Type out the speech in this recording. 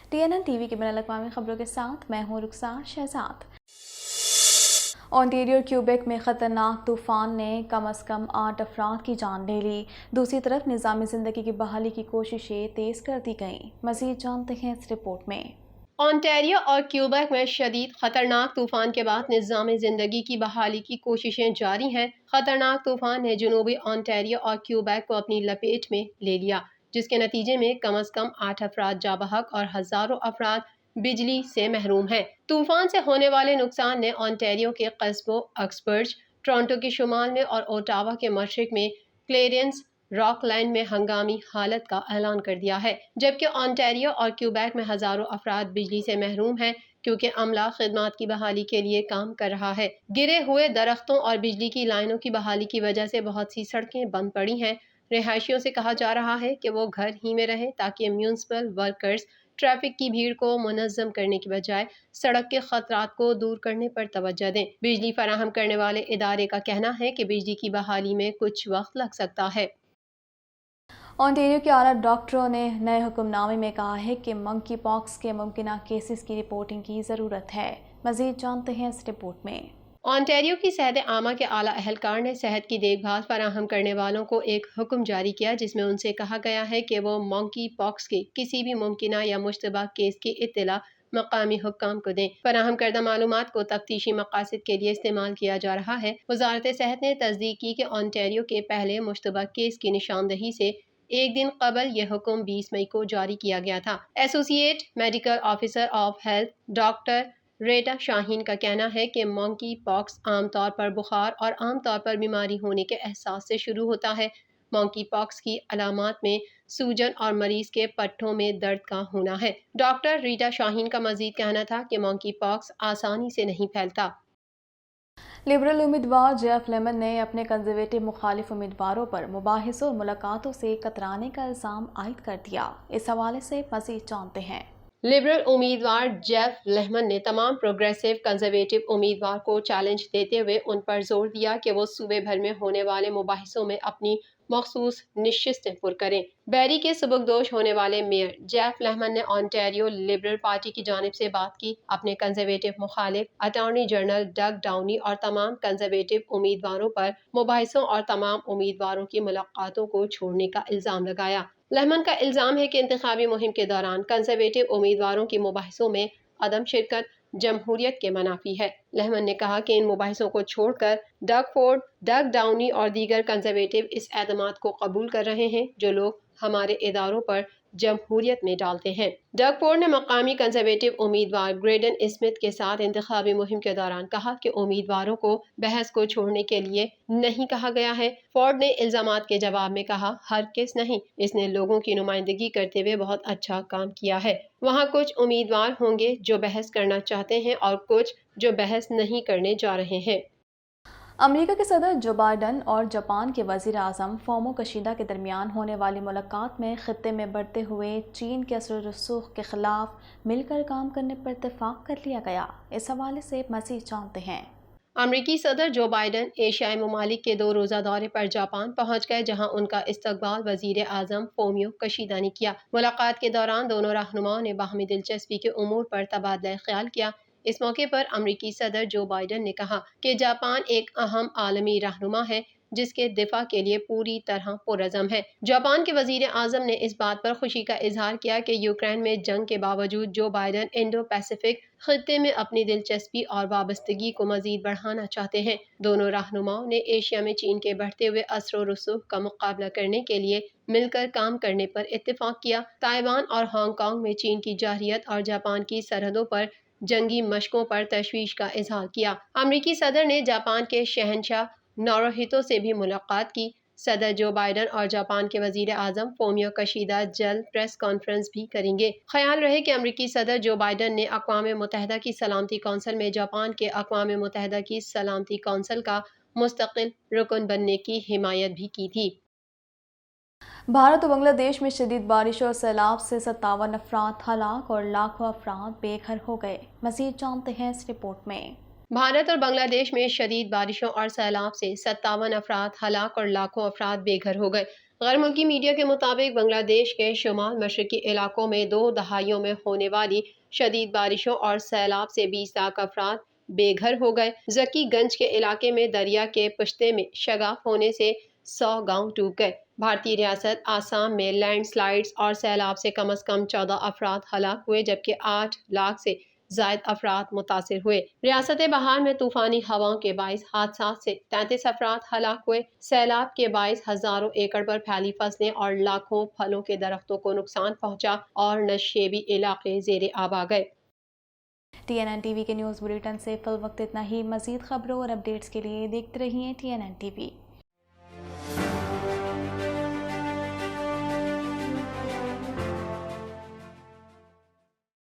TNN TV की बैनुल-अक़वामी खबरों के साथ मैं हूँ रुखसार शहजाद। ओंटारियो और क्यूबेक में खतरनाक तूफान ने कम अज़ कम 8 अफराद की जान ले ली। दूसरी तरफ निज़ाम ज़िंदगी की बहाली की कोशिशें तेज़ कर दी गईं। मज़ीद जानते हैं इस रिपोर्ट में। ओंटारियो और क्यूबेक में शदीद खतरनाक तूफान के बाद निज़ाम ज़िंदगी की बहाली की कोशिशें जारी हैं। खतरनाक तूफान ने जनूबी ओंटारियो और क्यूबेक को अपनी लपेट में ले लिया, जिसके नतीजे में कम अज़ कम 8 अफराद जाँ बहक और हज़ारों अफराद बिजली से महरूम हैं। तूफान से होने वाले नुकसान ने ओंटारियो के कस्बों ऑक्सबर्ज, टोरंटो के शुमाल में और ओटावा के मशरक में क्लेरेंस रॉकलैंड में हंगामी हालत का ऐलान कर दिया है, जबकि ओंटारियो और क्यूबेक में हजारों अफराद बिजली से महरूम हैं क्योंकि अमला खिदमात की बहाली के लिए काम कर रहा है। गिरे हुए दरख्तों और बिजली की लाइनों की बहाली की वजह से बहुत सी सड़कें बंद पड़ी हैं। रिहायशियों से कहा जा रहा है कि वो घर ही में रहें ताकि म्यूनिसिपल वर्कर्स ट्रैफिक की भीड़ को मुनज़्ज़म करने की बजाय सड़क के खतरात को दूर करने पर तवज्जो दें। बिजली फराहम करने वाले इदारे का कहना है कि बिजली की बहाली में कुछ वक्त लग सकता है। ओंटारियो के आला डॉक्टरों ने नए हुक्मनामे में कहा है कि मंकी पॉक्स के मुमकिना केसेस की रिपोर्टिंग की ज़रूरत है। मज़ीद जानते हैं इस रिपोर्ट में। ओंटारियो की सेहत आमा के आला अहलकार ने सेहत की देखभाल फराहम करने वालों को एक हुक्म जारी किया, जिसमें उनसे कहा गया है कि वो मंकी पॉक्स के किसी भी मुमकिना या मुश्तबा केस की इत्तला मकामी हुक्काम को दें। फराहम करदा मालूमात को तफ्तीशी मकासद के लिए इस्तेमाल किया जा रहा है। वजारत सेहत ने तस्दीक की कि ओंटारियो के पहले मुश्तबा केस की निशानदही से एक दिन कबल यह हुक्म 20 मई को जारी किया गया था। Associate medical officer of health doctor रेटा शाहीन का कहना है कि मंकी पॉक्स आमतौर पर बुखार और आमतौर पर बीमारी होने के एहसास से शुरू होता है। मंकी पॉक्स की अलामात में सूजन और मरीज के पट्टों में दर्द का होना है। डॉक्टर रीटा शाहीन का मजीद कहना था कि मंकी पॉक्स आसानी से नहीं फैलता। लिबरल उम्मीदवार जेफ लेमन ने अपने कंजर्वेटिव मुखालिफ उम्मीदवारों पर मुबाहिसों और मुलाकातों से कतराने का इल्ज़ाम आयद कर दिया। इस हवाले से मज़ीद जानते हैं। लिबरल उम्मीदवार जेफ लेमन ने तमाम प्रोग्रेसिव कंजर्वेटिव उम्मीदवार को चैलेंज देते हुए उन पर जोर दिया कि वो सूबे भर में होने वाले मुबाहिसों में अपनी मखसूस नशिस्तें पुर करें। बैरी के सुबकदोश होने वाले मेयर जेफ लेमन ने ओंटारियो लिबरल पार्टी की जानिब से बात की। अपने कंजर्वेटिव मुखालिफ अटॉर्नी जनरल डग डाउनी और तमाम कंजर्वेटिव उम्मीदवारों पर मुबाहिसों और तमाम उम्मीदवारों की मुलाकातों को छोड़ने का इल्ज़ाम लगाया। लेमन का इल्ज़ाम है कि इंतखाबी मुहिम के दौरान कंजर्वेटिव उम्मीदवारों की मुबाहिसों में अदम शिरकत जमहूरियत के मनाफी है। लेमन ने कहा कि इन मुबाहिसों को छोड़कर डग फोर्ड, डग डाउनी और दीगर कंजर्वेटिव इस एतमाद को कबूल कर रहे हैं जो लोग हमारे इदारों पर जमहूरियत में डालते हैं। डग फोर्ड ने मकामी कंजर्वेटिव उम्मीदवार ग्रेडन स्मिथ के साथ इंतखाबी मुहिम के दौरान कहा कि उम्मीदवारों को बहस को छोड़ने के लिए नहीं कहा गया है। फोर्ड ने इल्जामात के जवाब में कहा, हर किस नहीं, इसने लोगों की नुमाइंदगी करते हुए बहुत अच्छा काम किया है। वहाँ कुछ उम्मीदवार होंगे जो बहस करना चाहते हैं और कुछ जो बहस नहीं करने जा रहे हैं। अमेरिका के सदर जो बाइडन और जापान के वज़ीर आज़म फोमो कशीदा के दरमियान होने वाली मुलाकात में खित्ते में बढ़ते हुए चीन के असर रसूख के खिलाफ मिलकर काम करने पर इत्तेफाक कर लिया गया। इस हवाले से मज़ीद जानते हैं। अमरीकी सदर जो बाइडन एशियाई ममालिक के 2 रोज़ा दौरे पर जापान पहुंच गए, जहां उनका इस्तकबाल वज़ीर आज़म फोमियो कशीदा ने किया। मुलाकात के दौरान दोनों रहनुमाओं ने बाहमी दिलचस्पी के उमूर पर तबादला ख्याल किया। इस मौके पर अमरीकी सदर जो बाइडन ने कहा कि जापान एक अहम आलमी रहनुमा है जिसके दिफा के लिए पूरी तरह पुरज़म है। जापान के वज़ीर आज़म ने इस बात पर खुशी का इजहार किया कि यूक्रेन में जंग के बावजूद जो बाइडन इंडो पैसिफिक खित्ते में अपनी दिलचस्पी और वाबस्तगी को मजीद बढ़ाना चाहते हैं। दोनों रहनुमाओं ने एशिया में चीन के बढ़ते हुए असर व रसूख का मुकाबला करने के लिए मिलकर काम करने पर इत्तेफाक किया। ताइवान और हांगकांग में चीन की जारहियत और जापान की सरहदों पर जंगी मशकों पर तशवीश का इजहार किया। अमरीकी सदर ने जापान के शहंशाह नारुहितो से भी मुलाकात की। सदर जो बाइडन और जापान के वजीर आज़म फोमियो कशीदा जल्द प्रेस कॉन्फ्रेंस भी करेंगे। ख्याल रहे कि अमरीकी सदर जो बाइडन ने अक़वाम मुत्तहिदा की सलामती कौंसिल में जापान के अक़वाम मुत्तहिदा की सलामती कौंसिल का मुस्तकिल रुकन बनने की हिमायत भी की थी। भारत और बांग्लादेश में शदीद बारिश और सैलाब से 57 अफराद हलाक और लाखों अफराद बेघर हो गए। मज़ीद जानते हैं इस रिपोर्ट में। بھارت اور بنگلہ دیش میں شدید بارشوں اور سیلاب سے 57 افراد ہلاک اور لاکھوں افراد بے گھر ہو گئے۔ غیر ملکی میڈیا کے مطابق بنگلہ دیش کے شمال مشرقی علاقوں میں 2 دہائیوں میں ہونے والی شدید بارشوں اور سیلاب سے 20 لاکھ افراد بے گھر ہو گئے۔ ذکی گنج کے علاقے میں دریا کے پشتے میں شگاف ہونے سے 100 گاؤں ڈوب گئے۔ بھارتی ریاست آسام میں لینڈ سلائیڈز اور سیلاب سے کم از کم 14 افراد ہلاک ہوئے جبکہ 8 لاکھ سے زائد افراد متاثر ہوئے۔ ریاست بہار میں طوفانی ہواؤں کے باعث حادثات سے 33 افراد ہلاک ہوئے۔ سیلاب کے باعث ہزاروں ایکڑ پر پھیلی فصلیں اور لاکھوں پھلوں کے درختوں کو نقصان پہنچا اور نشیبی علاقے زیر آب آ گئے۔ TNN TV کے نیوز بلیٹن سے فی الوقت اتنا ہی۔ مزید خبروں اور اپڈیٹس کے لیے دیکھتے رہیے TNN TV۔